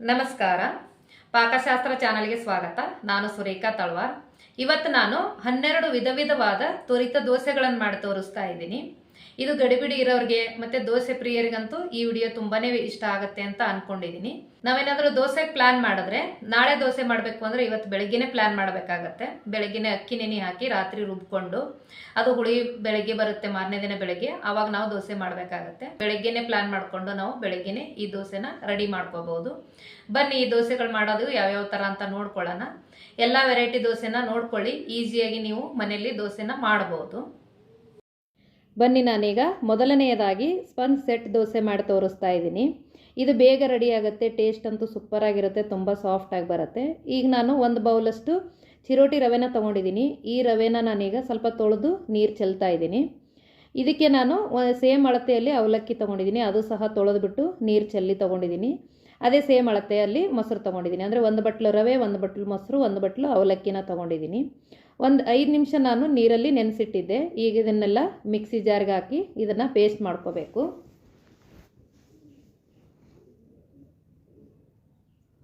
ನಮಸ್ಕಾರ. ಪಾಕಶಾಸ್ತ್ರ ಚಾನಲ್ಗೆ ಸ್ವಾಗತ. ನಾನು ಸುರೇಖಾ ತಳವಾರ್. ಇವತ್ತು ನಾನು 12 ವಿಧವಾದ ತ್ವರಿತ ದೋಸೆಗಳನ್ನು ಮಾಡಿ ತೋರಿಸ್ತಾ ಇದ್ದೀನಿ. ಇದು ಗಡಿಬಿಡಿ ಇರೋರಿಗೆ ಮತ್ತೆ ದೋಸೆ ಪ್ರಿಯರಿಗಂತೂ ಈ ವಿಡಿಯೋ ತುಂಬಾನೇ ಇಷ್ಟ ಆಗುತ್ತೆ ಅಂತ ಅನ್ಕೊಂಡಿದ್ದೀನಿ. ನಾವೇನಾದ್ರೂ ದೋಸೆ ಪ್ಲಾನ್ ಮಾಡಿದ್ರೆ ನಾಳೆ ದೋಸೆ ಮಾಡಬೇಕು ಅಂದ್ರೆ ಇವತ್ತು ಬೆಳಗ್ಗೆನೆ ಪ್ಲಾನ್ ಮಾಡಬೇಕಾಗತ್ತೆ. ಬೆಳಗ್ಗೆನೆ ಅಕ್ಕಿ ನೆನೆ ಹಾಕಿ ರಾತ್ರಿ ರುಬ್ಕೊಂಡು ಅದು ಹುಳಿ ಬೆಳಗ್ಗೆ ಬರುತ್ತೆ, ಮಾರನೇ ದಿನ ಬೆಳಗ್ಗೆ ಆವಾಗ ನಾವು ದೋಸೆ ಮಾಡಬೇಕಾಗತ್ತೆ. ಬೆಳಗ್ಗೆನೆ ಪ್ಲಾನ್ ಮಾಡ್ಕೊಂಡು ನಾವು ಬೆಳಗ್ಗೆನೆ ಈ ದೋಸೆನ ರೆಡಿ ಮಾಡ್ಕೋಬಹುದು. ಬನ್ನಿ ಈ ದೋಸೆಗಳು ಮಾಡೋದು ಯಾವ್ಯಾವ ತರ ಅಂತ ನೋಡ್ಕೊಳ್ಳೋಣ. ಎಲ್ಲ ವೆರೈಟಿ ದೋಸೆನ ನೋಡ್ಕೊಳ್ಳಿ, ಈಸಿಯಾಗಿ ನೀವು ಮನೆಯಲ್ಲಿ ದೋಸೆನ ಮಾಡಬಹುದು. ಬನ್ನಿ, ನಾನೀಗ ಮೊದಲನೆಯದಾಗಿ ಸ್ಪಂಜ್ ಸೆಟ್ ದೋಸೆ ಮಾಡಿ ತೋರಿಸ್ತಾ ಇದ್ದೀನಿ. ಇದು ಬೇಗ ರೆಡಿ ಆಗುತ್ತೆ, ಟೇಸ್ಟ್ ಅಂತೂ ಸೂಪರ್ ಆಗಿರುತ್ತೆ, ತುಂಬ ಸಾಫ್ಟ್ ಆಗಿ ಬರುತ್ತೆ. ಈಗ ನಾನು ಒಂದು ಬೌಲಷ್ಟು ಚಿರೋಟಿ ರವೆನ ತೊಗೊಂಡಿದ್ದೀನಿ. ಈ ರವೆನ ನಾನೀಗ ಸ್ವಲ್ಪ ತೊಳೆದು ನೀರು ಚೆಲ್ತಾ ಇದ್ದೀನಿ. ಇದಕ್ಕೆ ನಾನು ಸೇಮ್ ಅಳತೆಯಲ್ಲಿ ಅವಲಕ್ಕಿ ತೊಗೊಂಡಿದ್ದೀನಿ, ಅದು ಸಹ ತೊಳೆದ್ಬಿಟ್ಟು ನೀರು ಚೆಲ್ಲಿ ತೊಗೊಂಡಿದ್ದೀನಿ. ಅದೇ ಸೇಮ್ ಅಳತೆಯಲ್ಲಿ ಮೊಸರು ತೊಗೊಂಡಿದ್ದೀನಿ, ಅಂದರೆ 1 ಬಟ್ಲು ರವೆ, 1 ಬಟ್ಲು ಮೊಸರು, 1 ಬಟ್ಲು ಅವಲಕ್ಕಿನ ತೊಗೊಂಡಿದ್ದೀನಿ. ಒಂದು 5 ನಿಮಿಷ ನಾನು ನೀರಲ್ಲಿ ನೆನೆಸಿಟ್ಟಿದ್ದೆ. ಈಗ ಇದನ್ನೆಲ್ಲ ಮಿಕ್ಸಿ ಜಾರ್ಗೆ ಹಾಕಿ ಇದನ್ನು ಪೇಸ್ಟ್ ಮಾಡ್ಕೋಬೇಕು.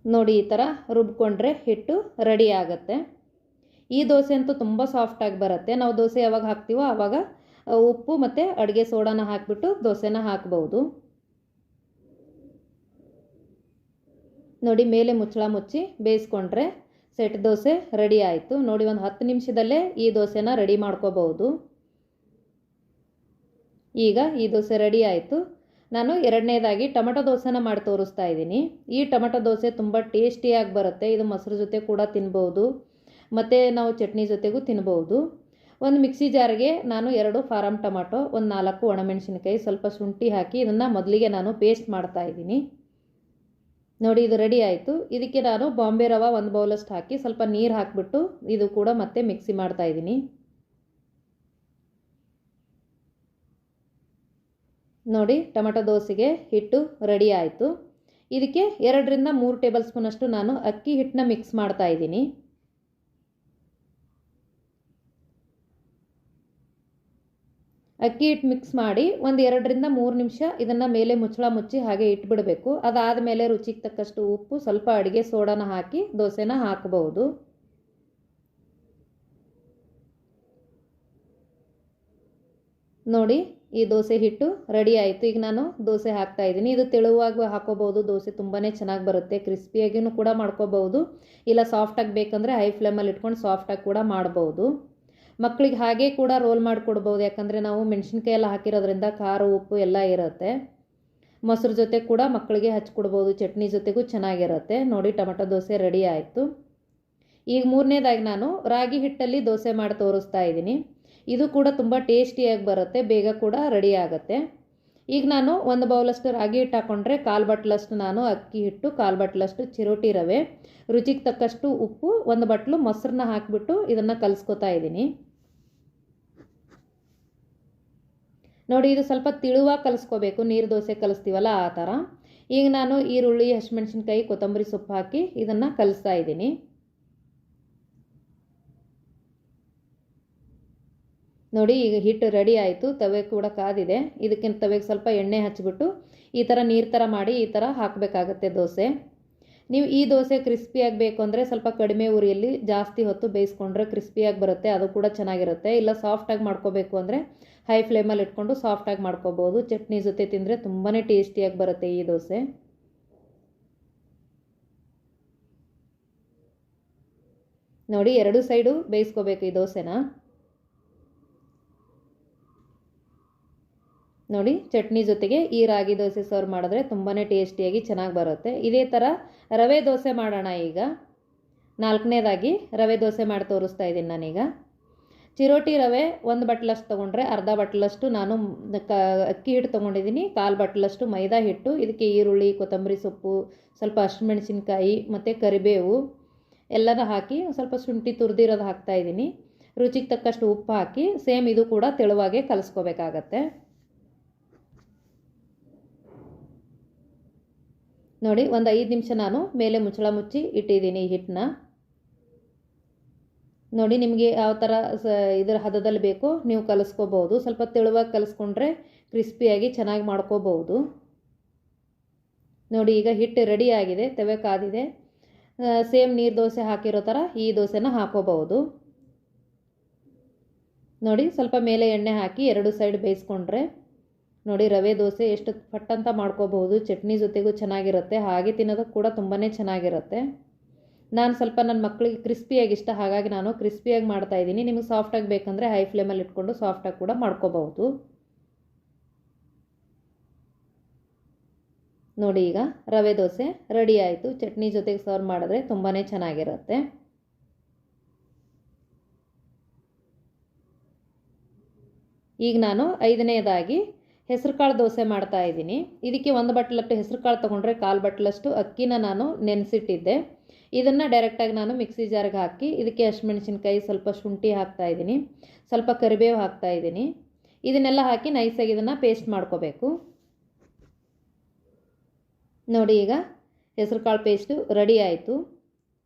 ನೋಡಿ, ಈ ಥರ ರುಬ್ಕೊಂಡ್ರೆ ಹಿಟ್ಟು ರೆಡಿ ಆಗುತ್ತೆ. ಈ ದೋಸೆ ಅಂತೂ ತುಂಬ ಸಾಫ್ಟಾಗಿ ಬರುತ್ತೆ. ನಾವು ದೋಸೆ ಯಾವಾಗ ಹಾಕ್ತೀವೋ ಆವಾಗ ಉಪ್ಪು ಮತ್ತು ಅಡುಗೆ ಸೋಡಾನ ಹಾಕಿಬಿಟ್ಟು ದೋಸೆನ ಹಾಕ್ಬೋದು. ನೋಡಿ, ಮೇಲೆ ಮುಚ್ಚಳ ಮುಚ್ಚಿ ಬೇಯಿಸ್ಕೊಂಡ್ರೆ ಸೆಟ್ ದೋಸೆ ರೆಡಿ ಆಯಿತು. ನೋಡಿ, ಒಂದು 10 ನಿಮಿಷದಲ್ಲೇ ಈ ದೋಸೆನ ರೆಡಿ ಮಾಡ್ಕೋಬಹುದು. ಈಗ ಈ ದೋಸೆ ರೆಡಿ ಆಯಿತು. ನಾನು ಎರಡನೇದಾಗಿ ಟೊಮೆಟೊ ದೋಸೆನ ಮಾಡಿ ತೋರಿಸ್ತಾ ಇದ್ದೀನಿ. ಈ ಟೊಮೆಟೊ ದೋಸೆ ತುಂಬ ಟೇಸ್ಟಿಯಾಗಿ ಬರುತ್ತೆ. ಇದು ಮೊಸರು ಜೊತೆ ಕೂಡ ತಿನ್ಬೋದು, ಮತ್ತು ನಾವು ಚಟ್ನಿ ಜೊತೆಗೂ ತಿನ್ಬೋದು. ಒಂದು ಮಿಕ್ಸಿ ಜಾರ್ಗೆ ನಾನು 2 ಫಾರಮ್ ಟೊಮೆಟೊ, ಒಂದು 4 ಒಣಮೆಣಸಿನಕಾಯಿ, ಸ್ವಲ್ಪ ಶುಂಠಿ ಹಾಕಿ ಇದನ್ನು ಮೊದಲಿಗೆ ನಾನು ಪೇಸ್ಟ್ ಮಾಡ್ತಾ ಇದ್ದೀನಿ. ನೋಡಿ, ಇದು ರೆಡಿ ಆಯಿತು. ಇದಕ್ಕೆ ನಾನು ಬಾಂಬೆ ರವೆ 1 ಬೌಲಷ್ಟು ಹಾಕಿ ಸ್ವಲ್ಪ ನೀರು ಹಾಕಿಬಿಟ್ಟು ಇದು ಕೂಡ ಮತ್ತೆ ಮಿಕ್ಸಿ ಮಾಡ್ತಾ ಇದ್ದೀನಿ. ನೋಡಿ, ಟೊಮೆಟೊ ದೋಸೆಗೆ ಹಿಟ್ಟು ರೆಡಿ ಆಯಿತು. ಇದಕ್ಕೆ 2 ರಿಂದ 3 ಟೇಬಲ್ ಸ್ಪೂನಷ್ಟು ನಾನು ಅಕ್ಕಿ ಹಿಟ್ಟನ್ನ ಮಿಕ್ಸ್ ಮಾಡ್ತಾ ಇದ್ದೀನಿ. ಅಕ್ಕಿ ಹಿಟ್ಟು ಮಿಕ್ಸ್ ಮಾಡಿ ಒಂದು 2 ರಿಂದ 3 ನಿಮಿಷ ಇದನ್ನು ಮೇಲೆ ಮುಚ್ಚಳ ಮುಚ್ಚಿ ಹಾಗೆ ಇಟ್ಬಿಡಬೇಕು. ಅದಾದಮೇಲೆ ರುಚಿಗೆ ತಕ್ಕಷ್ಟು ಉಪ್ಪು, ಸ್ವಲ್ಪ ಅಡುಗೆ ಸೋಡಾನ ಹಾಕಿ ದೋಸೆನ ಹಾಕಬಹುದು. ನೋಡಿ, ಈ ದೋಸೆ ಹಿಟ್ಟು ರೆಡಿ ಆಯಿತು. ಈಗ ನಾನು ದೋಸೆ ಹಾಕ್ತಾ ಇದ್ದೀನಿ. ಇದು ತೆಳುವಾಗಿ ಹಾಕೋಬಹುದು. ದೋಸೆ ತುಂಬಾ ಚೆನ್ನಾಗಿ ಬರುತ್ತೆ. ಕ್ರಿಸ್ಪಿಯಾಗಿಯೂ ಕೂಡ ಮಾಡ್ಕೋಬಹುದು, ಇಲ್ಲ ಸಾಫ್ಟಾಗಿ ಬೇಕಂದರೆ ಹೈ ಫ್ಲೇಮಲ್ಲಿ ಇಟ್ಕೊಂಡು ಸಾಫ್ಟಾಗಿ ಕೂಡ ಮಾಡ್ಬೋದು. ಮಕ್ಕಳಿಗೆ ಹಾಗೆ ಕೂಡ ರೋಲ್ ಮಾಡಿಕೊಡ್ಬೋದು, ಯಾಕಂದರೆ ನಾವು ಮೆಣಸಿನ್ಕಾಯಿ ಎಲ್ಲ ಹಾಕಿರೋದ್ರಿಂದ ಖಾರ ಉಪ್ಪು ಎಲ್ಲ ಇರುತ್ತೆ. ಮೊಸರು ಜೊತೆ ಕೂಡ ಮಕ್ಕಳಿಗೆ ಹಚ್ಕೊಡ್ಬೋದು, ಚಟ್ನಿ ಜೊತೆಗೂ ಚೆನ್ನಾಗಿರುತ್ತೆ. ನೋಡಿ, ಟೊಮೆಟೊ ದೋಸೆ ರೆಡಿ ಆಯಿತು. ಈಗ ಮೂರನೇದಾಗಿ ನಾನು ರಾಗಿ ಹಿಟ್ಟಲ್ಲಿ ದೋಸೆ ಮಾಡಿ ತೋರಿಸ್ತಾ ಇದ್ದೀನಿ. ಇದು ಕೂಡ ತುಂಬ ಟೇಸ್ಟಿಯಾಗಿ ಬರುತ್ತೆ, ಬೇಗ ಕೂಡ ರೆಡಿ ಆಗುತ್ತೆ. ಈಗ ನಾನು 1 ಬೌಲಷ್ಟು ರಾಗಿ ಹಿಟ್ಟು ಹಾಕ್ಕೊಂಡ್ರೆ 1/4 ಬಟ್ಲಷ್ಟು ನಾನು ಅಕ್ಕಿ ಹಿಟ್ಟು, 1/4 ಬಟ್ಲಷ್ಟು ಚಿರೋಟಿ ರವೆ, ರುಚಿಗೆ ತಕ್ಕಷ್ಟು ಉಪ್ಪು, 1 ಬಟ್ಲು ಮೊಸರನ್ನ ಹಾಕಿಬಿಟ್ಟು ಇದನ್ನು ಕಲಿಸ್ಕೊತಾ ಇದ್ದೀನಿ. ನೋಡಿ, ಇದು ಸ್ವಲ್ಪ ತಿಳುವಾಗಿ ಕಲಿಸ್ಕೋಬೇಕು, ನೀರು ದೋಸೆ ಕಲಿಸ್ತೀವಲ್ಲ ಆ ಥರ. ಈಗ ನಾನು ಈರುಳ್ಳಿ, ಹಸಿಮೆಣಸಿನ್ಕಾಯಿ, ಕೊತ್ತಂಬರಿ ಸೊಪ್ಪು ಹಾಕಿ ಇದನ್ನು ಕಲಿಸ್ತಾ ಇದ್ದೀನಿ. ನೋಡಿ, ಈಗ ಹಿಟ್ಟು ರೆಡಿ ಆಯಿತು. ತವೆ ಕೂಡ ಕಾದಿದೆ. ಇದಕ್ಕೆ ತವೆಗೆ ಸ್ವಲ್ಪ ಎಣ್ಣೆ ಹಚ್ಚಿಬಿಟ್ಟು ಈ ಥರ ನೀರು ಥರ ಮಾಡಿ ಈ ಥರ ಹಾಕಬೇಕಾಗತ್ತೆ ದೋಸೆ. ನೀವು ಈ ದೋಸೆ ಕ್ರಿಸ್ಪಿಯಾಗಿ ಬೇಕು ಅಂದರೆ ಸ್ವಲ್ಪ ಕಡಿಮೆ ಉರಿಯಲ್ಲಿ ಜಾಸ್ತಿ ಹೊತ್ತು ಬೇಯಿಸ್ಕೊಂಡ್ರೆ ಕ್ರಿಸ್ಪಿಯಾಗಿ ಬರುತ್ತೆ, ಅದು ಕೂಡ ಚೆನ್ನಾಗಿರುತ್ತೆ. ಇಲ್ಲ ಸಾಫ್ಟಾಗಿ ಮಾಡ್ಕೋಬೇಕು ಅಂದರೆ ಹೈ ಫ್ಲೇಮಲ್ಲಿ ಇಟ್ಕೊಂಡು ಸಾಫ್ಟಾಗಿ ಮಾಡ್ಕೋಬೋದು. ಚಟ್ನಿ ಜೊತೆ ತಿಂದರೆ ತುಂಬಾ ಟೇಸ್ಟಿಯಾಗಿ ಬರುತ್ತೆ ಈ ದೋಸೆ. ನೋಡಿ, 2 ಸೈಡು ಬೇಯಿಸ್ಕೋಬೇಕು ಈ ದೋಸೆನ. ನೋಡಿ, ಚಟ್ನಿ ಜೊತೆಗೆ ಈ ರಾಗಿ ದೋಸೆ ಸರ್ವ್ ಮಾಡಿದ್ರೆ ತುಂಬಾ ಟೇಸ್ಟಿಯಾಗಿ ಚೆನ್ನಾಗಿ ಬರುತ್ತೆ. ಇದೇ ಥರ ರವೆ ದೋಸೆ ಮಾಡೋಣ. ಈಗ 4ನೇದಾಗಿ ರವೆ ದೋಸೆ ಮಾಡಿ ತೋರಿಸ್ತಾ ಇದ್ದೀನಿ ನಾನೀಗ. ಚಿರೋಟಿ ರವೆ 1 ಬಟ್ಲಷ್ಟು ತೊಗೊಂಡ್ರೆ ಅರ್ಧ ಬಟ್ಲಷ್ಟು ನಾನು ಅಕ್ಕಿ ಹಿಟ್ಟು ತೊಗೊಂಡಿದ್ದೀನಿ, 1/4 ಬಟ್ಲಷ್ಟು ಮೈದಾ ಹಿಟ್ಟು. ಇದಕ್ಕೆ ಈರುಳ್ಳಿ, ಕೊತ್ತಂಬರಿ ಸೊಪ್ಪು, ಸ್ವಲ್ಪ ಹಸಿಮೆಣಸಿನ್ಕಾಯಿ ಮತ್ತು ಕರಿಬೇವು ಎಲ್ಲನ ಹಾಕಿ ಸ್ವಲ್ಪ ಶುಂಠಿ ತುರಿದಿರೋದು ಹಾಕ್ತಾಯಿದ್ದೀನಿ. ರುಚಿಗೆ ತಕ್ಕಷ್ಟು ಉಪ್ಪು ಹಾಕಿ ಸೇಮ್ ಇದು ಕೂಡ ತೆಳುವಾಗೆ ಕಲಿಸ್ಕೋಬೇಕಾಗತ್ತೆ. ನೋಡಿ, ಒಂದು 5 ನಿಮಿಷ ನಾನು ಮೇಲೆ ಮುಚ್ಚಳ ಮುಚ್ಚಿ ಇಟ್ಟಿದ್ದೀನಿ ಈ ಹಿಟ್ಟನ್ನ. ನೋಡಿ, ನಿಮಗೆ ಯಾವ ಥರ ಇದರ ಹದದಲ್ಲಿ ಬೇಕೋ ನೀವು ಕಲಿಸ್ಕೋಬಹುದು. ಸ್ವಲ್ಪ ತೆಳುವಾಗಿ ಕಲಿಸ್ಕೊಂಡ್ರೆ ಕ್ರಿಸ್ಪಿಯಾಗಿ ಚೆನ್ನಾಗಿ ಮಾಡ್ಕೋಬಹುದು. ನೋಡಿ ಈಗ ಹಿಟ್ಟು ರೆಡಿ ಆಗಿದೆ, ತವೆ ಕಾದಿದೆ. ಸೇಮ್ ನೀರು ದೋಸೆ ಹಾಕಿರೋ ಥರ ಈ ದೋಸೆನ ಹಾಕೋಬಹುದು. ನೋಡಿ ಸ್ವಲ್ಪ ಮೇಲೆ ಎಣ್ಣೆ ಹಾಕಿ 2 ಸೈಡ್ ಬೇಯಿಸ್ಕೊಂಡ್ರೆ ನೋಡಿ ರವೆ ದೋಸೆ ಎಷ್ಟು ಪಟ್ಟಂತ ಮಾಡ್ಕೋಬಹುದು. ಚಟ್ನಿ ಜೊತೆಗೂ ಚೆನ್ನಾಗಿರುತ್ತೆ, ಹಾಗೆ ತಿನ್ನೋದಕ್ಕೆ ಕೂಡ ತುಂಬಾ ಚೆನ್ನಾಗಿರುತ್ತೆ. ನಾನು ಸ್ವಲ್ಪ ನನ್ನ ಮಕ್ಕಳಿಗೆ ಕ್ರಿಸ್ಪಿಯಾಗಿ ಇಷ್ಟ, ಹಾಗಾಗಿ ನಾನು ಕ್ರಿಸ್ಪಿಯಾಗಿ ಮಾಡ್ತಾಯಿದ್ದೀನಿ. ನಿಮಗೆ ಸಾಫ್ಟಾಗಿ ಬೇಕಂದರೆ ಹೈ ಫ್ಲೇಮಲ್ಲಿ ಇಟ್ಕೊಂಡು ಸಾಫ್ಟಾಗಿ ಕೂಡ ಮಾಡ್ಕೋಬಹುದು. ನೋಡಿ ಈಗ ರವೆ ದೋಸೆ ರೆಡಿ ಆಯಿತು. ಚಟ್ನಿ ಜೊತೆಗೆ ಸರ್ವ್ ಮಾಡಿದ್ರೆ ತುಂಬಾ ಚೆನ್ನಾಗಿರುತ್ತೆ. ಈಗ ನಾನು 5ನೇದಾಗಿ ಹೆಸರು ಕಾಳು ದೋಸೆ ಮಾಡ್ತಾ ಇದ್ದೀನಿ. ಇದಕ್ಕೆ 1 ಬಟ್ಲಷ್ಟು ಹೆಸರು ಕಾಳು ತೊಗೊಂಡ್ರೆ 1/4 ಬಟ್ಲಷ್ಟು ಅಕ್ಕಿನ ನಾನು ನೆನೆಸಿಟ್ಟಿದ್ದೆ. ಇದನ್ನು ಡೈರೆಕ್ಟಾಗಿ ನಾನು ಮಿಕ್ಸಿ ಜಾರ್ಗೆ ಹಾಕಿ ಇದಕ್ಕೆ ಹಸಿಮೆಣಸಿನ್ಕಾಯಿ, ಸ್ವಲ್ಪ ಶುಂಠಿ ಹಾಕ್ತಾಯಿದ್ದೀನಿ, ಸ್ವಲ್ಪ ಕರಿಬೇವು ಹಾಕ್ತಾಯಿದ್ದೀನಿ. ಇದನ್ನೆಲ್ಲ ಹಾಕಿ ನೈಸಾಗಿ ಇದನ್ನು ಪೇಸ್ಟ್ ಮಾಡ್ಕೋಬೇಕು. ನೋಡಿ ಈಗ ಹೆಸರು ಕಾಳು ಪೇಸ್ಟು ರೆಡಿ ಆಯಿತು.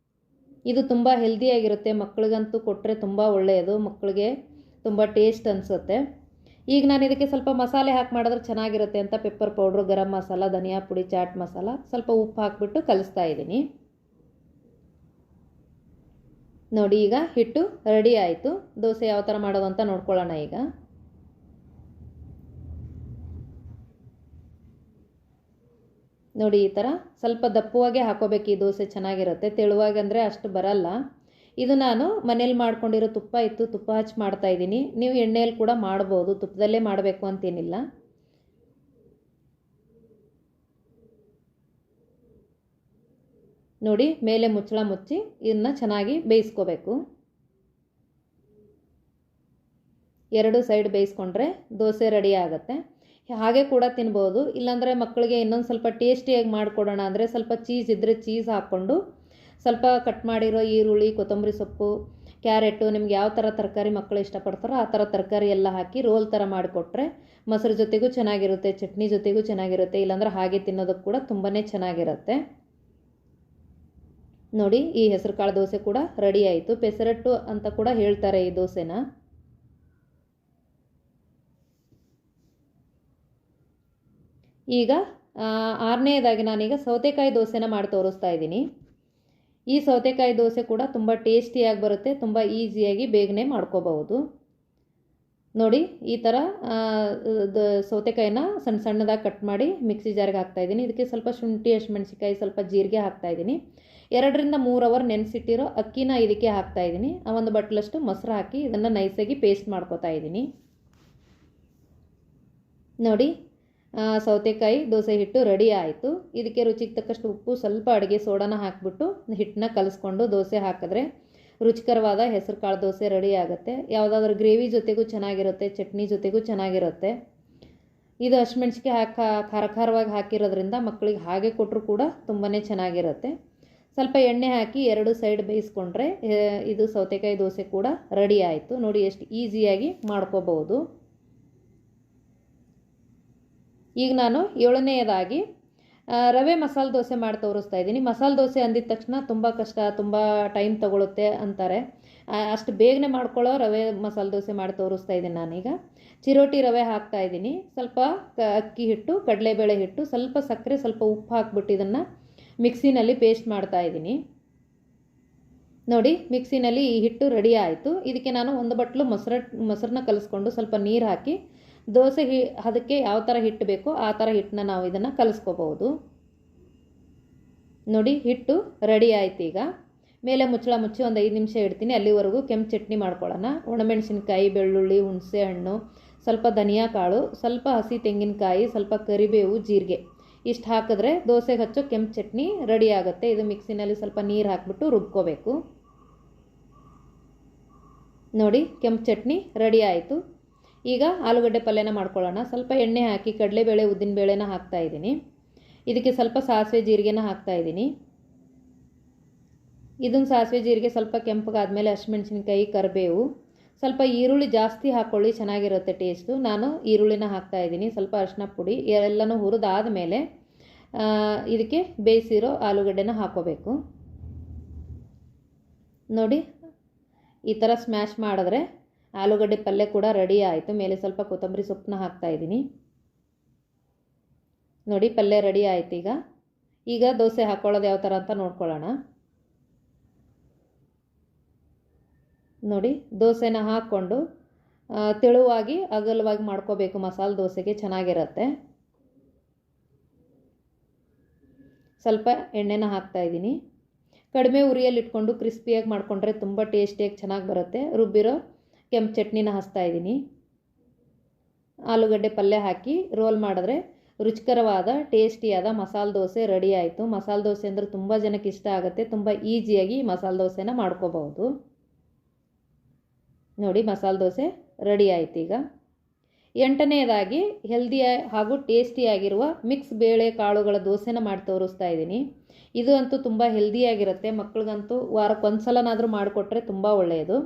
ಇದು ತುಂಬ ಹೆಲ್ದಿಯಾಗಿರುತ್ತೆ, ಮಕ್ಕಳಿಗಂತೂ ಕೊಟ್ಟರೆ ತುಂಬ ಒಳ್ಳೆಯದು, ಮಕ್ಕಳಿಗೆ ತುಂಬ ಟೇಸ್ಟ್ ಅನಿಸುತ್ತೆ. ಈಗ ನಾನು ಇದಕ್ಕೆ ಸ್ವಲ್ಪ ಮಸಾಲೆ ಹಾಕಿ ಮಾಡಿದ್ರೆ ಚೆನ್ನಾಗಿರುತ್ತೆ ಅಂತ ಪೆಪ್ಪರ್ ಪೌಡ್ರು, ಗರಂ ಮಸಾಲ, ಧನಿಯಾ ಪುಡಿ, ಚಾಟ್ ಮಸಾಲ, ಸ್ವಲ್ಪ ಉಪ್ಪು ಹಾಕಿಬಿಟ್ಟು ಕಲಿಸ್ತಾ ಇದ್ದೀನಿ. ನೋಡಿ ಈಗ ಹಿಟ್ಟು ರೆಡಿ ಆಯಿತು. ದೋಸೆ ಯಾವ ಥರ ಮಾಡೋದು ಅಂತ ನೋಡ್ಕೊಳ್ಳೋಣ. ಈಗ ನೋಡಿ ಈ ಥರ ಸ್ವಲ್ಪ ದಪ್ಪವಾಗೇ ಹಾಕೋಬೇಕು, ಈ ದೋಸೆ ಚೆನ್ನಾಗಿರುತ್ತೆ. ತೆಳುವಾಗಿ ಅಂದರೆ ಅಷ್ಟು ಬರಲ್ಲ. ಇದು ನಾನು ಮನೇಲಿ ಮಾಡ್ಕೊಂಡಿರೋ ತುಪ್ಪ ಇತ್ತು, ತುಪ್ಪ ಹಚ್ಚಿ ಮಾಡ್ತಾಯಿದ್ದೀನಿ. ನೀವು ಎಣ್ಣೆಯಲ್ಲಿ ಕೂಡ ಮಾಡ್ಬೋದು, ತುಪ್ಪದಲ್ಲೇ ಮಾಡಬೇಕು ಅಂತೇನಿಲ್ಲ. ನೋಡಿ ಮೇಲೆ ಮುಚ್ಚಳ ಮುಚ್ಚಿ ಇದನ್ನು ಚೆನ್ನಾಗಿ ಬೇಯಿಸ್ಕೋಬೇಕು. 2 ಸೈಡ್ ಬೇಯಿಸ್ಕೊಂಡ್ರೆ ದೋಸೆ ರೆಡಿ ಆಗುತ್ತೆ. ಹಾಗೆ ಕೂಡ ತಿನ್ಬೋದು, ಇಲ್ಲಾಂದರೆ ಮಕ್ಕಳಿಗೆ ಇನ್ನೊಂದು ಸ್ವಲ್ಪ ಟೇಸ್ಟಿಯಾಗಿ ಮಾಡಿಕೊಡೋಣ ಅಂದರೆ ಸ್ವಲ್ಪ ಚೀಸ್ ಇದ್ದರೆ ಚೀಸ್ ಹಾಕ್ಕೊಂಡು ಸ್ವಲ್ಪ ಕಟ್ ಮಾಡಿರೋ ಈರುಳ್ಳಿ, ಕೊತ್ತಂಬರಿ ಸೊಪ್ಪು, ಕ್ಯಾರೆಟು, ನಿಮ್ಗೆ ಯಾವ ಥರ ತರಕಾರಿ ಮಕ್ಕಳು ಇಷ್ಟಪಡ್ತಾರೋ ಆ ಥರ ತರಕಾರಿ ಎಲ್ಲ ಹಾಕಿ ರೋಲ್ ಥರ ಮಾಡಿಕೊಟ್ರೆ ಮೊಸರು ಜೊತೆಗೂ ಚೆನ್ನಾಗಿರುತ್ತೆ, ಚಟ್ನಿ ಜೊತೆಗೂ ಚೆನ್ನಾಗಿರುತ್ತೆ, ಇಲ್ಲಾಂದ್ರೆ ಹಾಗೆ ತಿನ್ನೋದಕ್ಕೆ ಕೂಡ ತುಂಬಾ ಚೆನ್ನಾಗಿರುತ್ತೆ. ನೋಡಿ ಈ ಹೆಸರು ಕಾಳು ದೋಸೆ ಕೂಡ ರೆಡಿ ಆಯಿತು. ಪೆಸರಟ್ಟು ಅಂತ ಕೂಡ ಹೇಳ್ತಾರೆ ಈ ದೋಸೆನ. ಈಗ 6ನೇದಾಗಿ ನಾನೀಗ ಸೌತೆಕಾಯಿ ದೋಸೆನ ಮಾಡಿ ತೋರಿಸ್ತಾ ಇದ್ದೀನಿ. ಈ ಸೌತೆಕಾಯಿ ದೋಸೆ ಕೂಡ ತುಂಬ ಟೇಸ್ಟಿಯಾಗಿ ಬರುತ್ತೆ, ತುಂಬ ಈಸಿಯಾಗಿ ಬೇಗನೆ ಮಾಡ್ಕೋಬಹುದು. ನೋಡಿ ಈ ಥರ ಸೌತೆಕಾಯಿನ ಸಣ್ಣ ಸಣ್ಣದಾಗಿ ಕಟ್ ಮಾಡಿ ಮಿಕ್ಸಿ ಜಾರ್ಗೆ ಹಾಕ್ತಾಯಿದ್ದೀನಿ. ಇದಕ್ಕೆ ಸ್ವಲ್ಪ ಶುಂಠಿ, ಹಸಿಮೆಣಸಿಕಾಯಿ, ಸ್ವಲ್ಪ ಜೀರಿಗೆ ಹಾಕ್ತಾಯಿದ್ದೀನಿ. 2 ರಿಂದ 3 ಅವರ್ ನೆನೆಸಿಟ್ಟಿರೋ ಅಕ್ಕಿನ ಇದಕ್ಕೆ ಹಾಕ್ತಾಯಿದ್ದೀನಿ. 1 ಬಟ್ಲಷ್ಟು ಮೊಸರು ಹಾಕಿ ಇದನ್ನು ನೈಸಾಗಿ ಪೇಸ್ಟ್ ಮಾಡ್ಕೋತಾ ಇದ್ದೀನಿ. ನೋಡಿ ಸೌತೆಕಾಯಿ ದೋಸೆ ಹಿಟ್ಟು ರೆಡಿ ಆಯಿತು. ಇದಕ್ಕೆ ರುಚಿಗೆ ತಕ್ಕಷ್ಟು ಉಪ್ಪು, ಸ್ವಲ್ಪ ಅಡುಗೆ ಸೋಡಾನ ಹಾಕಿಬಿಟ್ಟು ಹಿಟ್ಟನ್ನ ಕಲಿಸ್ಕೊಂಡು ದೋಸೆ ಹಾಕಿದ್ರೆ ರುಚಿಕರವಾದ ಹೆಸರು ಕಾಳು ದೋಸೆ ರೆಡಿ ಆಗುತ್ತೆ. ಯಾವುದಾದ್ರೂ ಗ್ರೇವಿ ಜೊತೆಗೂ ಚೆನ್ನಾಗಿರುತ್ತೆ, ಚಟ್ನಿ ಜೊತೆಗೂ ಚೆನ್ನಾಗಿರುತ್ತೆ. ಇದು ಹಸಿಮೆಣ್ಸಿಕಾಯಿ ಖಾರ ಖಾರವಾಗಿ ಹಾಕಿರೋದ್ರಿಂದ ಮಕ್ಕಳಿಗೆ ಹಾಗೆ ಕೊಟ್ಟರು ಕೂಡ ತುಂಬಾ ಚೆನ್ನಾಗಿರುತ್ತೆ. ಸ್ವಲ್ಪ ಎಣ್ಣೆ ಹಾಕಿ 2 ಸೈಡ್ ಬೇಯಿಸ್ಕೊಂಡ್ರೆ ಇದು ಸೌತೆಕಾಯಿ ದೋಸೆ ಕೂಡ ರೆಡಿ ಆಯಿತು. ನೋಡಿ ಎಷ್ಟು ಈಸಿಯಾಗಿ ಮಾಡ್ಕೋಬಹುದು. ಈಗ ನಾನು 7ನೇದಾಗಿ ರವೆ ಮಸಾಲೆ ದೋಸೆ ಮಾಡಿ ತೋರಿಸ್ತಾ ಇದ್ದೀನಿ. ಮಸಾಲೆ ದೋಸೆ ಅಂದಿದ ತಕ್ಷಣ ತುಂಬ ಕಷ್ಟ, ತುಂಬ ಟೈಮ್ ತಗೊಳುತ್ತೆ ಅಂತಾರೆ. ಅಷ್ಟು ಬೇಗನೆ ಮಾಡ್ಕೊಳ್ಳೋ ರವೆ ಮಸಾಲೆ ದೋಸೆ ಮಾಡಿ ತೋರಿಸ್ತಾ ಇದ್ದೀನಿ. ನಾನೀಗ ಚಿರೋಟಿ ರವೆ ಹಾಕ್ತಾ ಇದ್ದೀನಿ, ಸ್ವಲ್ಪ ಅಕ್ಕಿ ಹಿಟ್ಟು, ಕಡಲೆಬೇಳೆ ಹಿಟ್ಟು, ಸ್ವಲ್ಪ ಸಕ್ಕರೆ, ಸ್ವಲ್ಪ ಉಪ್ಪು ಹಾಕ್ಬಿಟ್ಟು ಇದನ್ನು ಮಿಕ್ಸಿನಲ್ಲಿ ಪೇಸ್ಟ್ ಮಾಡ್ತಾ ಇದ್ದೀನಿ. ನೋಡಿ ಮಿಕ್ಸಿನಲ್ಲಿ ಈ ಹಿಟ್ಟು ರೆಡಿ ಆಯಿತು. ಇದಕ್ಕೆ ನಾನು 1 ಬಟ್ಲು ಮೊಸರನ್ನ ಕಲಿಸ್ಕೊಂಡು ಸ್ವಲ್ಪ ನೀರು ಹಾಕಿ ದೋಸೆ ಅದಕ್ಕೆ ಯಾವ ಥರ ಹಿಟ್ಟು ಬೇಕೋ ಆ ಥರ ಹಿಟ್ಟನ್ನ ನಾವು ಇದನ್ನು ಕಲಿಸ್ಕೋಬಹುದು. ನೋಡಿ ಹಿಟ್ಟು ರೆಡಿ ಆಯ್ತು. ಈಗ ಮೇಲೆ ಮುಚ್ಚಳ ಮುಚ್ಚಿ ಒಂದು 5 ನಿಮಿಷ ಇಡ್ತೀನಿ. ಅಲ್ಲಿವರೆಗೂ ಕೆಂಪು ಚಟ್ನಿ ಮಾಡ್ಕೊಳ್ಳೋಣ. ಒಣಮೆಣಸಿನ್ಕಾಯಿ, ಬೆಳ್ಳುಳ್ಳಿ, ಹುಣಸೆ ಹಣ್ಣು, ಸ್ವಲ್ಪ ಧನಿಯಾ ಕಾಳು, ಸ್ವಲ್ಪ ಹಸಿ ತೆಂಗಿನಕಾಯಿ, ಸ್ವಲ್ಪ ಕರಿಬೇವು, ಜೀರಿಗೆ ಇಷ್ಟು ಹಾಕಿದ್ರೆ ದೋಸೆಗೆ ಹಚ್ಚೋ ಕೆಂಪು ಚಟ್ನಿ ರೆಡಿ ಆಗುತ್ತೆ. ಇದು ಮಿಕ್ಸಿನಲ್ಲಿ ಸ್ವಲ್ಪ ನೀರು ಹಾಕಿಬಿಟ್ಟು ರುಬ್ಕೋಬೇಕು. ನೋಡಿ ಕೆಂಪು ಚಟ್ನಿ ರೆಡಿ ಆಯಿತು. ಈಗ ಆಲೂಗಡ್ಡೆ ಪಲ್ಯನ ಮಾಡ್ಕೊಳ್ಳೋಣ. ಸ್ವಲ್ಪ ಎಣ್ಣೆ ಹಾಕಿ ಕಡಲೆಬೇಳೆ, ಉದ್ದಿನಬೇಳೆನ ಹಾಕ್ತಾಯಿದ್ದೀನಿ. ಇದಕ್ಕೆ ಸ್ವಲ್ಪ ಸಾಸಿವೆ ಜೀರಿಗೆನ ಹಾಕ್ತಾಯಿದ್ದೀನಿ. ಇದನ್ನು ಸಾಸಿವೆ ಜೀರಿಗೆ ಸ್ವಲ್ಪ ಕೆಂಪಗಾದ್ಮೇಲೆ ಹಸಿಮೆಣಸಿನ್ಕಾಯಿ, ಕರಿಬೇವು, ಸ್ವಲ್ಪ ಈರುಳ್ಳಿ ಜಾಸ್ತಿ ಹಾಕ್ಕೊಳ್ಳಿ, ಚೆನ್ನಾಗಿರುತ್ತೆ ಟೇಸ್ಟು. ನಾನು ಈರುಳ್ಳಿನ ಹಾಕ್ತಾಯಿದ್ದೀನಿ. ಸ್ವಲ್ಪ ಅರಿಶಿನ ಪುಡಿ ಎಲ್ಲನೂ ಹುರಿದಾದಮೇಲೆ ಇದಕ್ಕೆ ಬೇಯಿಸಿರೋ ಆಲೂಗಡ್ಡೆನ ಹಾಕ್ಕೋಬೇಕು. ನೋಡಿ ಈ ಥರ ಸ್ಮ್ಯಾಶ್ ಮಾಡಿದ್ರೆ ಆಲೂಗಡ್ಡೆ ಪಲ್ಯ ಕೂಡ ರೆಡಿ ಆಯಿತು. ಮೇಲೆ ಸ್ವಲ್ಪ ಕೊತ್ತಂಬರಿ ಸೊಪ್ಪನ್ನ ಹಾಕ್ತಾಯಿದ್ದೀನಿ. ನೋಡಿ ಪಲ್ಯ ರೆಡಿ ಆಯಿತು. ಈಗ ಈಗ ದೋಸೆ ಹಾಕ್ಕೊಳ್ಳೋದು ಯಾವ ಥರ ಅಂತ ನೋಡ್ಕೊಳ್ಳೋಣ. ನೋಡಿ, ದೋಸೆನ ಹಾಕ್ಕೊಂಡು ತೆಳುವಾಗಿ ಅಗಲವಾಗಿ ಮಾಡ್ಕೋಬೇಕು. ಮಸಾಲೆ ದೋಸೆಗೆ ಚೆನ್ನಾಗಿರುತ್ತೆ. ಸ್ವಲ್ಪ ಎಣ್ಣೆನ ಹಾಕ್ತಾಯಿದ್ದೀನಿ. ಕಡಿಮೆ ಉರಿಯಲ್ಲಿ ಇಟ್ಕೊಂಡು ಕ್ರಿಸ್ಪಿಯಾಗಿ ಮಾಡಿಕೊಂಡ್ರೆ ತುಂಬ ಟೇಸ್ಟಿಯಾಗಿ ಚೆನ್ನಾಗಿ ಬರುತ್ತೆ. ರುಬ್ಬಿರೋ ಕೆಂಪು ಚಟ್ನಿನ ಹಚ್ತಾಯಿದ್ದೀನಿ. ಆಲೂಗಡ್ಡೆ ಪಲ್ಯ ಹಾಕಿ ರೋಲ್ ಮಾಡಿದ್ರೆ ರುಚಿಕರವಾದ ಟೇಸ್ಟಿಯಾದ ಮಸಾಲೆ ದೋಸೆ ರೆಡಿ ಆಯಿತು. ಮಸಾಲೆ ದೋಸೆ ಅಂದರೆ ತುಂಬ ಜನಕ್ಕೆ ಇಷ್ಟ ಆಗುತ್ತೆ. ತುಂಬ ಈಸಿಯಾಗಿ ಮಸಾಲೆ ದೋಸೆನ ಮಾಡ್ಕೋಬಹುದು. ನೋಡಿ, ಮಸಾಲೆ ದೋಸೆ ರೆಡಿ ಆಯ್ತು. ಈಗ 8ನೇದಾಗಿ ಹೆಲ್ದಿ ಹಾಗೂ ಟೇಸ್ಟಿಯಾಗಿರುವ ಮಿಕ್ಸ್ ಬೇಳೆ ಕಾಳುಗಳ ದೋಸೆನ ಮಾಡಿ ತೋರಿಸ್ತಾ ಇದ್ದೀನಿ. ಇದು ಅಂತೂ ತುಂಬ ಹೆಲ್ದಿಯಾಗಿರುತ್ತೆ. ಮಕ್ಕಳಿಗಂತೂ ವಾರಕ್ಕೊಂದ್ಸಲನಾದರೂ ಮಾಡಿಕೊಟ್ರೆ ತುಂಬ ಒಳ್ಳೆಯದು.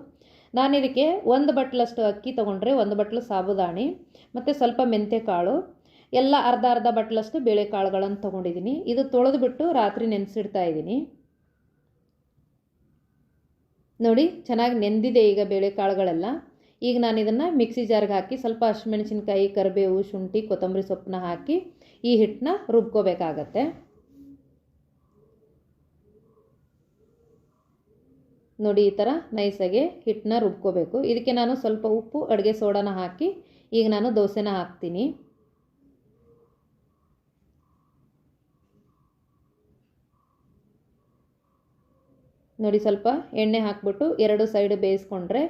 ನಾನು ಇದಕ್ಕೆ 1 ಬಟ್ಲಷ್ಟು ಅಕ್ಕಿ ತೊಗೊಂಡ್ರೆ 1 ಬಟ್ಲು ಸಾಬುದಾಣಿ ಮತ್ತು ಸ್ವಲ್ಪ ಮೆಂತ್ಯ ಕಾಳು ಎಲ್ಲ ಅರ್ಧ ಬಟ್ಲಷ್ಟು ಬೇಳೆಕಾಳುಗಳನ್ನು ತೊಗೊಂಡಿದ್ದೀನಿ. ಇದು ತೊಳೆದುಬಿಟ್ಟು ರಾತ್ರಿ ನೆನೆಸಿಡ್ತಾ ಇದ್ದೀನಿ. ನೋಡಿ, ಚೆನ್ನಾಗಿ ನೆಂದಿದೆ ಈಗ ಬೇಳೆಕಾಳುಗಳೆಲ್ಲ. ಈಗ ನಾನು ಇದನ್ನು ಮಿಕ್ಸಿ ಜಾರ್ಗೆ ಹಾಕಿ ಸ್ವಲ್ಪ ಹಸಿಮೆಣಸಿನ್ಕಾಯಿ, ಕರಿಬೇವು, ಶುಂಠಿ, ಕೊತ್ತಂಬರಿ ಸೊಪ್ಪನ್ನ ಹಾಕಿ ಈ ಹಿಟ್ಟನ್ನ ರುಬ್ಕೋಬೇಕಾಗತ್ತೆ. ನೋಡಿ, ಈ ಥರ ನೈಸಾಗಿ ಹಿಟ್ಟನ್ನ ರುಬ್ಕೋಬೇಕು. ಇದಕ್ಕೆ ನಾನು ಸ್ವಲ್ಪ ಉಪ್ಪು, ಅಡುಗೆ ಸೋಡಾನ ಹಾಕಿ ಈಗ ನಾನು ದೋಸೆನ ಹಾಕ್ತೀನಿ. ನೋಡಿ, ಸ್ವಲ್ಪ ಎಣ್ಣೆ ಹಾಕ್ಬಿಟ್ಟು 2 ಸೈಡ್ ಬೇಯಿಸ್ಕೊಂಡ್ರೆ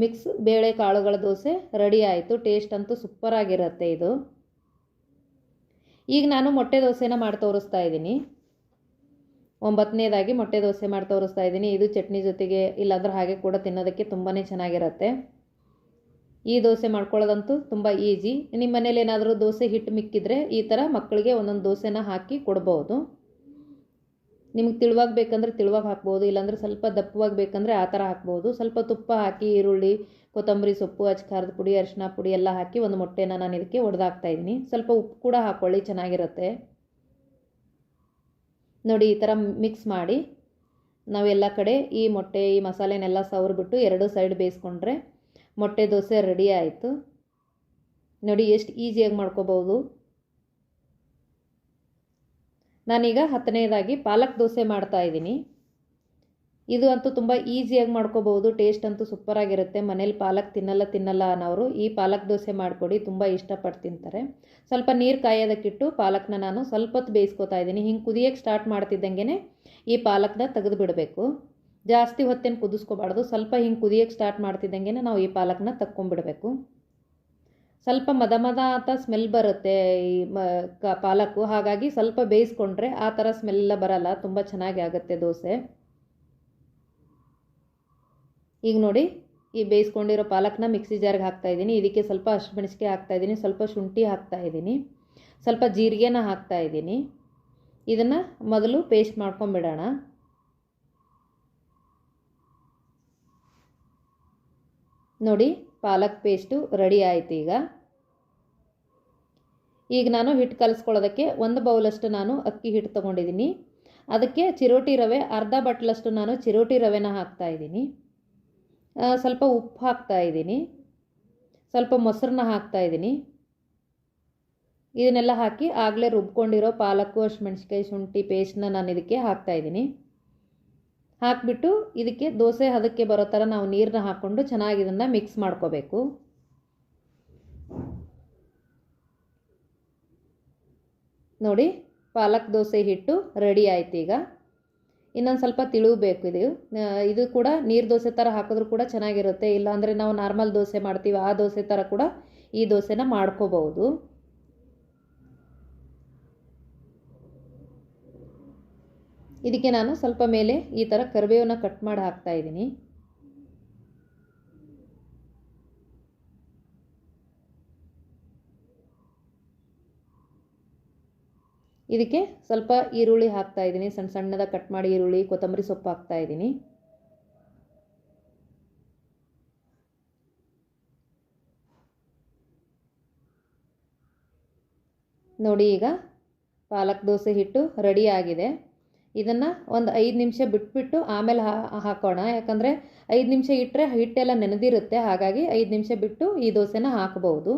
ಮಿಕ್ಸ್ ಬೇಳೆ ಕಾಳುಗಳ ದೋಸೆ ರೆಡಿ ಆಯಿತು. ಟೇಸ್ಟ್ ಅಂತೂ ಸೂಪರಾಗಿರುತ್ತೆ ಇದು. ಈಗ ನಾನು ಮೊಟ್ಟೆ ದೋಸೆನ ಮಾಡಿ ತೋರಿಸ್ತಾ ಇದ್ದೀನಿ. 9ನೇದಾಗಿ ಮೊಟ್ಟೆ ದೋಸೆ ಮಾಡಿ ತೋರಿಸ್ತಾ ಇದ್ದೀನಿ. ಇದು ಚಟ್ನಿ ಜೊತೆಗೆ ಇಲ್ಲಾಂದ್ರೆ ಹಾಗೆ ಕೂಡ ತಿನ್ನೋದಕ್ಕೆ ತುಂಬಾ ಚೆನ್ನಾಗಿರುತ್ತೆ. ಈ ದೋಸೆ ಮಾಡ್ಕೊಳ್ಳೋದಂತೂ ತುಂಬ ಈಸಿ. ನಿಮ್ಮ ಮನೇಲಿ ಏನಾದರೂ ದೋಸೆ ಹಿಟ್ಟು ಮಿಕ್ಕಿದ್ರೆ ಈ ಥರ ಮಕ್ಕಳಿಗೆ ಒಂದೊಂದು ದೋಸೆನ ಹಾಕಿ ಕೊಡ್ಬೋದು. ನಿಮ್ಗೆ ತಿಳುವಾಗಿ ಬೇಕಂದ್ರೆ ತಿಳುವಾಗಿ ಹಾಕ್ಬೋದು, ಇಲ್ಲಾಂದ್ರೆ ಸ್ವಲ್ಪ ದಪ್ಪವಾಗಿ ಬೇಕಂದರೆ ಆ ಥರ ಹಾಕ್ಬೋದು. ಸ್ವಲ್ಪ ತುಪ್ಪ ಹಾಕಿ ಈರುಳ್ಳಿ, ಕೊತ್ತಂಬರಿ ಸೊಪ್ಪು, ಖಾರದ ಪುಡಿ, ಅರಿಶಿನ ಪುಡಿ ಎಲ್ಲ ಹಾಕಿ ಒಂದು ಮೊಟ್ಟೆನ ನಾನು ಇದಕ್ಕೆ ಒಡೆದಾಕ್ತಾಯಿದ್ದೀನಿ. ಸ್ವಲ್ಪ ಉಪ್ಪು ಕೂಡ ಹಾಕ್ಕೊಳ್ಳಿ, ಚೆನ್ನಾಗಿರುತ್ತೆ. ನೋಡಿ, ಈ ಥರ ಮಿಕ್ಸ್ ಮಾಡಿ ನಾವೆಲ್ಲ ಕಡೆ ಈ ಮೊಟ್ಟೆ ಈ ಮಸಾಲೆನೆಲ್ಲ ಸವರ್ಬಿಟ್ಟು 2 ಸೈಡ್ ಬೇಯಿಸ್ಕೊಂಡ್ರೆ ಮೊಟ್ಟೆ ದೋಸೆ ರೆಡಿ ಆಯಿತು. ನೋಡಿ, ಎಷ್ಟು ಈಸಿಯಾಗಿ ಮಾಡ್ಕೋಬೋದು. ನಾನೀಗ 10ನೇದಾಗಿ ಪಾಲಕ್ ದೋಸೆ ಮಾಡ್ತಾ ಇದ್ದೀನಿ. ಇದು ಅಂತೂ ತುಂಬ ಈಸಿಯಾಗಿ ಮಾಡ್ಕೋಬೋದು. ಟೇಸ್ಟ್ ಅಂತೂ ಸೂಪರಾಗಿರುತ್ತೆ. ಮನೇಲಿ ಪಾಲಕ್ ತಿನ್ನಲ್ಲ ಅನ್ನೋರು ಈ ಪಾಲಕ್ ದೋಸೆ ಮಾಡಿಕೊಡಿ, ತುಂಬ ಇಷ್ಟಪಟ್ಟು ತಿಂತಾರೆ. ಸ್ವಲ್ಪ ನೀರು ಕಾಯೋದಕ್ಕಿಟ್ಟು ಪಾಲಕ್ನ ನಾನು ಸ್ವಲ್ಪ ಹೊತ್ತು ಬೇಯಿಸ್ಕೊತಾ ಇದ್ದೀನಿ. ಹಿಂಗೆ ಕುದಿಯೋಕ್ಕೆ ಸ್ಟಾರ್ಟ್ ಮಾಡ್ತಿದ್ದಂಗೆ ಈ ಪಾಲಕ್ನ ತೆಗೆದು ಬಿಡಬೇಕು. ಜಾಸ್ತಿ ಹೊತ್ತೇನು ಕುದಿಸ್ಕೋಬಾರ್ದು. ಸ್ವಲ್ಪ ಹಿಂಗೆ ಕುದಿಯೋಕ್ಕೆ ಸ್ಟಾರ್ಟ್ ಮಾಡ್ತಿದ್ದಂಗೆ ನಾವು ಈ ಪಾಲಕ್ನ ತಕ್ಕೊಂಬಿಡಬೇಕು. ಸ್ವಲ್ಪ ಮದ ಅಂತ ಸ್ಮೆಲ್ ಬರುತ್ತೆ ಈ ಪಾಲಕ್ಕು. ಹಾಗಾಗಿ ಸ್ವಲ್ಪ ಬೇಯಿಸ್ಕೊಂಡ್ರೆ ಆ ಥರ ಸ್ಮೆಲ್ಲ ಬರಲ್ಲ, ತುಂಬ ಚೆನ್ನಾಗಿ ಆಗುತ್ತೆ ದೋಸೆ. ಈಗ ನೋಡಿ, ಈ ಬೇಯಿಸ್ಕೊಂಡಿರೋ ಪಾಲಕ್ನ ಮಿಕ್ಸಿ ಜಾರ್ಗೆ ಹಾಕ್ತಾಯಿದ್ದೀನಿ. ಇದಕ್ಕೆ ಸ್ವಲ್ಪ ಹಸಿಮೆಣಸಿಗೆ ಹಾಕ್ತಾಯಿದ್ದೀನಿ, ಸ್ವಲ್ಪ ಶುಂಠಿ ಹಾಕ್ತಾಯಿದ್ದೀನಿ, ಸ್ವಲ್ಪ ಜೀರಿಗೆನ ಹಾಕ್ತಾಯಿದ್ದೀನಿ. ಇದನ್ನು ಮೊದಲು ಪೇಸ್ಟ್ ಮಾಡ್ಕೊಂಬಿಡೋಣ. ನೋಡಿ, ಪಾಲಕ್ ಪೇಸ್ಟು ರೆಡಿ ಆಯಿತು. ಈಗ ನಾನು ಹಿಟ್ಟು ಕಲಿಸ್ಕೊಳ್ಳೋದಕ್ಕೆ 1 ಬೌಲಷ್ಟು ನಾನು ಅಕ್ಕಿ ಹಿಟ್ಟು ತೊಗೊಂಡಿದ್ದೀನಿ. ಅದಕ್ಕೆ ಚಿರೋಟಿ ರವೆ ಅರ್ಧ ಬಟ್ಲಷ್ಟು ನಾನು ಚಿರೋಟಿ ರವೆನ ಹಾಕ್ತಾಯಿದ್ದೀನಿ. ಸ್ವಲ್ಪ ಉಪ್ಪು ಹಾಕ್ತಾಯಿದ್ದೀನಿ, ಸ್ವಲ್ಪ ಮೊಸರನ್ನ ಹಾಕ್ತಾಯಿದ್ದೀನಿ. ಇದನ್ನೆಲ್ಲ ಹಾಕಿ ಆಗಲೇ ರುಬ್ಕೊಂಡಿರೋ ಪಾಲಕ್ಕು, ಹಸಿಮೆಣಸಿನ್ಕಾಯಿ, ಶುಂಠಿ ಪೇಸ್ಟನ್ನ ನಾನು ಇದಕ್ಕೆ ಹಾಕ್ತಾಯಿದ್ದೀನಿ. ಹಾಕಿಬಿಟ್ಟು ಇದಕ್ಕೆ ದೋಸೆ ಹದಕ್ಕೆ ಬರೋ ಥರ ನಾವು ನೀರನ್ನ ಹಾಕ್ಕೊಂಡು ಚೆನ್ನಾಗಿ ಇದನ್ನು ಮಿಕ್ಸ್ ಮಾಡ್ಕೋಬೇಕು. ನೋಡಿ, ಪಾಲಕ್ ದೋಸೆ ಹಿಟ್ಟು ರೆಡಿ ಆಯ್ತು. ಈಗ ಇನ್ನೊಂದು ಸ್ವಲ್ಪ ತಿಳುವಬೇಕು. ಇದು ಕೂಡ ನೀರು ದೋಸೆ ಥರ ಹಾಕಿದ್ರೂ ಕೂಡ ಚೆನ್ನಾಗಿರುತ್ತೆ. ಇಲ್ಲಾಂದರೆ ನಾವು ನಾರ್ಮಲ್ ದೋಸೆ ಮಾಡ್ತೀವಿ ಆ ದೋಸೆ ಥರ ಕೂಡ ಈ ದೋಸೆನ ಮಾಡ್ಕೋಬಹುದು. ಇದಕ್ಕೆ ನಾನು ಸ್ವಲ್ಪ ಮೇಲೆ ಈ ಥರ ಕರಿಬೇವನ್ನ ಕಟ್ ಮಾಡಿ ಹಾಕ್ತಾಯಿದ್ದೀನಿ. ಇದಕ್ಕೆ ಸ್ವಲ್ಪ ಈರುಳ್ಳಿ ಹಾಕ್ತಾಯಿದ್ದೀನಿ, ಸಣ್ಣ ಸಣ್ಣದಾಗಿ ಕಟ್ ಮಾಡಿ ಈರುಳ್ಳಿ, ಕೊತ್ತಂಬರಿ ಸೊಪ್ಪು ಹಾಕ್ತಾಯಿದ್ದೀನಿ. ನೋಡಿ, ಈಗ ಪಾಲಕ್ ದೋಸೆ ಹಿಟ್ಟು ರೆಡಿ ಆಗಿದೆ. ಇದನ್ನು ಒಂದು 5 ನಿಮಿಷ ಬಿಟ್ಬಿಟ್ಟು ಆಮೇಲೆ ಹಾಕೋಣ. ಯಾಕಂದರೆ 5 ನಿಮಿಷ ಇಟ್ಟರೆ ಹಿಟ್ಟೆಲ್ಲ ನೆನೆದಿರುತ್ತೆ. ಹಾಗಾಗಿ 5 ನಿಮಿಷ ಬಿಟ್ಟು ಈ ದೋಸೆನ ಹಾಕಬಹುದು.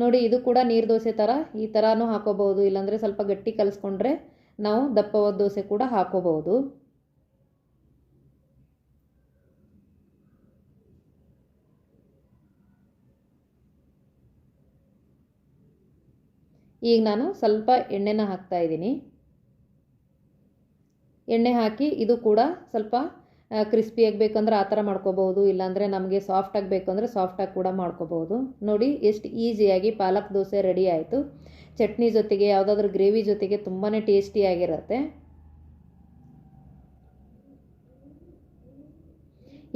ನೋಡಿ, ಇದು ಕೂಡ ನೀರು ದೋಸೆ ಥರ ಈ ಥರನೂ ಹಾಕೋಬಹುದು. ಇಲ್ಲಾಂದರೆ ಸ್ವಲ್ಪ ಗಟ್ಟಿ ಕಲಿಸ್ಕೊಂಡ್ರೆ ನಾವು ದಪ್ಪವಾದ ದೋಸೆ ಕೂಡ ಹಾಕೋಬಹುದು. ಈಗ ನಾನು ಸ್ವಲ್ಪ ಎಣ್ಣೆನ ಹಾಕ್ತಾ ಇದ್ದೀನಿ. ಎಣ್ಣೆ ಹಾಕಿ ಇದು ಕೂಡ ಸ್ವಲ್ಪ ಕ್ರಿಸ್ಪಿಯಾಗಿ ಬೇಕಂದ್ರೆ ಆ ಥರ ಮಾಡ್ಕೋಬಹುದು, ಇಲ್ಲಾಂದರೆ ನಮಗೆ ಸಾಫ್ಟಾಗಿ ಬೇಕಂದರೆ ಸಾಫ್ಟಾಗಿ ಕೂಡ ಮಾಡ್ಕೋಬಹುದು. ನೋಡಿ ಎಷ್ಟು ಈಸಿಯಾಗಿ ಪಾಲಕ್ ದೋಸೆ ರೆಡಿ ಆಯಿತು. ಚಟ್ನಿ ಜೊತೆಗೆ ಯಾವುದಾದ್ರೂ ಗ್ರೇವಿ ಜೊತೆಗೆ ತುಂಬಾ ಟೇಸ್ಟಿಯಾಗಿರುತ್ತೆ.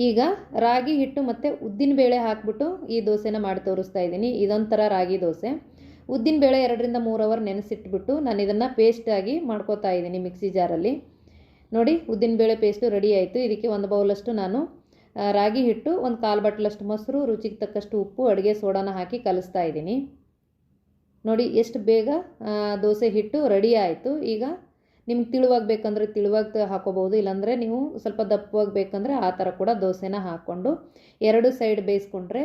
ಈಗ ರಾಗಿ ಹಿಟ್ಟು ಮತ್ತು ಉದ್ದಿನಬೇಳೆ ಹಾಕಿಬಿಟ್ಟು ಈ ದೋಸೆನ ಮಾಡಿ ತೋರಿಸ್ತಾ ಇದ್ದೀನಿ. ಇದೊಂಥರ ರಾಗಿ ದೋಸೆ. ಉದ್ದಿನಬೇಳೆ 2 ರಿಂದ 3 ಅವರ್ ನೆನೆಸಿಟ್ಬಿಟ್ಟು ನಾನು ಇದನ್ನು ಪೇಸ್ಟಾಗಿ ಮಾಡ್ಕೋತಾ ಇದ್ದೀನಿ ಮಿಕ್ಸಿ ಜಾರಲ್ಲಿ. ನೋಡಿ ಉದ್ದಿನಬೇಳೆ ಪೇಸ್ಟು ರೆಡಿ ಆಯಿತು. ಇದಕ್ಕೆ 1 ಬೌಲಷ್ಟು ನಾನು ರಾಗಿ ಹಿಟ್ಟು, 1/4 ಬಟ್ಲಷ್ಟು ಮೊಸರು, ರುಚಿಗೆ ತಕ್ಕಷ್ಟು ಉಪ್ಪು, ಅಡುಗೆ ಸೋಡಾನ ಹಾಕಿ ಕಲಿಸ್ತಾ ಇದ್ದೀನಿ. ನೋಡಿ ಎಷ್ಟು ಬೇಗ ದೋಸೆ ಹಿಟ್ಟು ರೆಡಿ ಆಯಿತು. ಈಗ ನಿಮ್ಗೆ ತಿಳುವಾಗಿ ಬೇಕಂದರೆ ತಿಳುವಾಗಿ ಹಾಕೋಬೋದು, ಇಲ್ಲಾಂದರೆ ನೀವು ಸ್ವಲ್ಪ ದಪ್ಪವಾಗಿ ಬೇಕಂದರೆ ಆ ಥರ ಕೂಡ ದೋಸೆನ ಹಾಕ್ಕೊಂಡು 2 ಸೈಡ್ ಬೇಯಿಸ್ಕೊಂಡ್ರೆ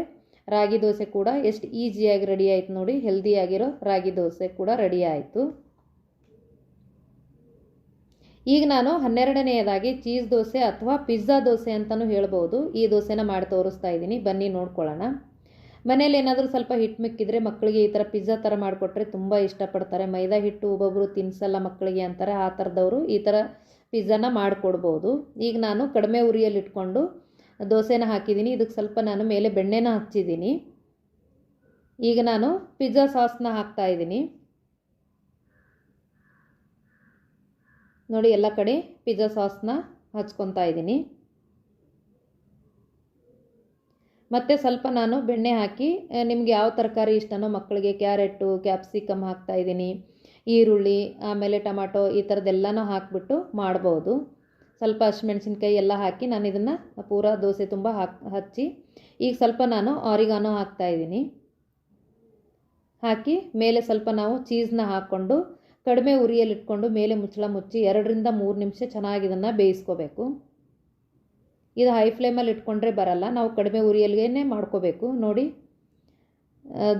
ರಾಗಿ ದೋಸೆ ಕೂಡ ಎಷ್ಟು ಈಸಿಯಾಗಿ ರೆಡಿ ಆಯಿತು. ನೋಡಿ ಹೆಲ್ದಿಯಾಗಿರೋ ರಾಗಿ ದೋಸೆ ಕೂಡ ರೆಡಿ ಆಯಿತು. ಈಗ ನಾನು 12ನೇದಾಗಿ ಚೀಸ್ ದೋಸೆ ಅಥವಾ ಪಿಜ್ಜಾ ದೋಸೆ ಅಂತಲೂ ಹೇಳ್ಬೋದು, ಈ ದೋಸೆನ ಮಾಡಿ ತೋರಿಸ್ತಾ ಇದ್ದೀನಿ. ಬನ್ನಿ ನೋಡ್ಕೊಳ್ಳೋಣ. ಮನೇಲಿ ಏನಾದರೂ ಸ್ವಲ್ಪ ಹಿಟ್ಟು ಮಿಕ್ಕಿದ್ರೆ ಮಕ್ಕಳಿಗೆ ಈ ಥರ ಪಿಜ್ಜಾ ಥರ ಮಾಡಿಕೊಟ್ರೆ ತುಂಬ ಇಷ್ಟಪಡ್ತಾರೆ. ಮೈದಾ ಹಿಟ್ಟು ಒಬ್ಬೊಬ್ಬರು ತಿನ್ನಿಸಲ್ಲ ಮಕ್ಕಳಿಗೆ ಅಂತಾರೆ, ಆ ಥರದವರು ಈ ಥರ ಪಿಜ್ಜಾನ ಮಾಡಿಕೊಡ್ಬೋದು. ಈಗ ನಾನು ಕಡಿಮೆ ಉರಿಯಲ್ಲಿ ಇಟ್ಕೊಂಡು ದೋಸೆನ ಹಾಕಿದ್ದೀನಿ. ಇದಕ್ಕೆ ಸ್ವಲ್ಪ ನಾನು ಮೇಲೆ ಬೆಣ್ಣೆನ ಹಚ್ಚಿದ್ದೀನಿ. ಈಗ ನಾನು ಪಿಜ್ಜಾ ಸಾಸ್ನ ಹಾಕ್ತಾ ಇದ್ದೀನಿ. ನೋಡಿ ಎಲ್ಲ ಕಡೆ ಪಿಜ್ಜಾ ಸಾಸ್ನ ಹಚ್ಕೊತಾ ಇದ್ದೀನಿ. ಮತ್ತು ಸ್ವಲ್ಪ ನಾನು ಬೆಣ್ಣೆ ಹಾಕಿ ನಿಮ್ಗೆ ಯಾವ ತರಕಾರಿ ಇಷ್ಟನೋ ಮಕ್ಕಳಿಗೆ ಕ್ಯಾರೆಟು, ಕ್ಯಾಪ್ಸಿಕಮ್ ಹಾಕ್ತಾ ಇದ್ದೀನಿ, ಈರುಳ್ಳಿ, ಆಮೇಲೆ ಟೊಮಾಟೊ ಈ ಥರದ್ದೆಲ್ಲನೂ ಹಾಕಿಬಿಟ್ಟು ಮಾಡ್ಬೋದು. ಸ್ವಲ್ಪ ಹಸಿಮೆಣ್ಸಿನ್ಕಾಯಿ ಎಲ್ಲ ಹಾಕಿ ನಾನು ಇದನ್ನು ಪೂರಾ ದೋಸೆ ತುಂಬ ಹಚ್ಚಿ ಈಗ ಸ್ವಲ್ಪ ನಾನು ಆರಿಗಾನೋ ಹಾಕ್ತಾ ಇದ್ದೀನಿ. ಹಾಕಿ ಮೇಲೆ ಸ್ವಲ್ಪ ನಾವು ಚೀಸ್ನ ಹಾಕ್ಕೊಂಡು ಕಡಿಮೆ ಉರಿಯಲ್ಲಿ ಇಟ್ಕೊಂಡು ಮೇಲೆ ಮುಚ್ಚಳ ಮುಚ್ಚಿ 2 ರಿಂದ 3 ನಿಮಿಷ ಚೆನ್ನಾಗಿ ಇದನ್ನು ಬೇಯಿಸ್ಕೋಬೇಕು. ಇದು ಹೈ ಫ್ಲೇಮಲ್ಲಿ ಇಟ್ಕೊಂಡ್ರೆ ಬರಲ್ಲ, ನಾವು ಕಡಿಮೆ ಉರಿಯಲ್ಲಿಯೇ ಮಾಡ್ಕೋಬೇಕು. ನೋಡಿ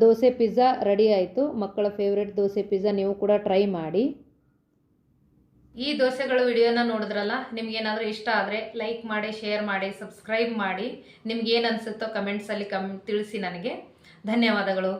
ದೋಸೆ ಪಿಜ್ಜಾ ರೆಡಿ ಆಯಿತು. ಮಕ್ಕಳ ಫೇವ್ರೆಟ್ ದೋಸೆ ಪಿಜ್ಜಾ ನೀವು ಕೂಡ ಟ್ರೈ ಮಾಡಿ. ಈ ದೋಸೆಗಳು ವಿಡಿಯೋನ ನೋಡಿದ್ರಲ್ಲ, ನಿಮ್ಗೇನಾದರೂ ಇಷ್ಟ ಆದರೆ ಲೈಕ್ ಮಾಡಿ, ಶೇರ್ ಮಾಡಿ, ಸಬ್ಸ್ಕ್ರೈಬ್ ಮಾಡಿ. ನಿಮ್ಗೇನು ಅನಿಸುತ್ತೋ ಕಮೆಂಟ್ಸಲ್ಲಿ ತಿಳಿಸಿ ನನಗೆ. ಧನ್ಯವಾದಗಳು.